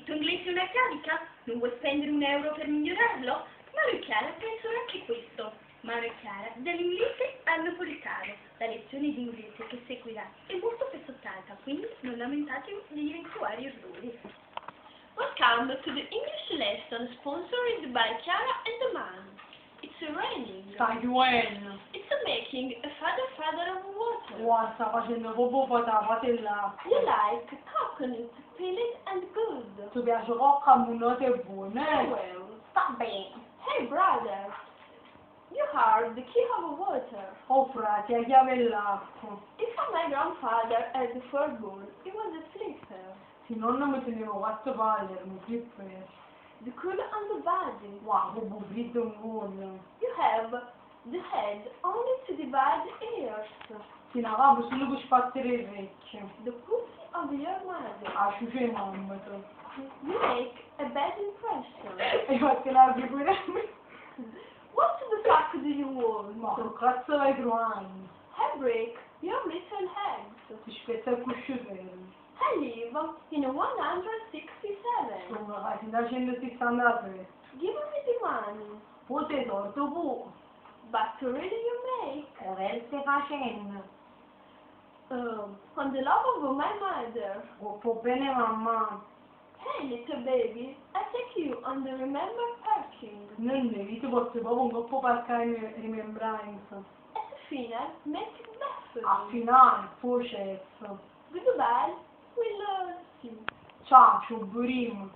tuo inglese è una carica? Non vuoi spendere €1 per migliorarlo? Mauro e Chiara pensano anche questo. Mauro e Chiara dall'inglese al napoletano. La lezione di inglese che seguirà è molto pesottata, quindi non lamentatevi degli eventuali errori. Welcome to the English lesson sponsored by Chiara and the man. It's raining. Sta piovendo. It's making a father of water. Wow, sta facendo proprio patata là. You like coconut, peeled and good. Ti piace cocca, munote e buone? Well, sta bene. Hey brother, you are the key of water. Oh frate, la chiave e l'acqua. If my grandfather had the firstborn, he was a flipper. Se nonno mi teneva 4 palle, era un flipper. The cool and the body. Wow, che burrito un buono. You have the head only to divide ears. Si navava solo per spazzare le orecchie. The pussy of your mother. A ciuce mamma. You make a bad impression. E fatti la figura. What the fuck do you want? Ma che cazzo vai trovando? I break your little heads. Ti spezza il cuscino. I live in 167. Sono casa da 163. Give me the money. Poi sei torto tu. But really you make. Che stai facendo? On the love of my mother. Va bene mamma. Hey little baby, I take you on the remember parking. Non devi, ti porti proprio un coppo parcare remembranza. At the final, make it best A for me. finale, processo. Goodbye, we love you. Ciao, ci auguriamo.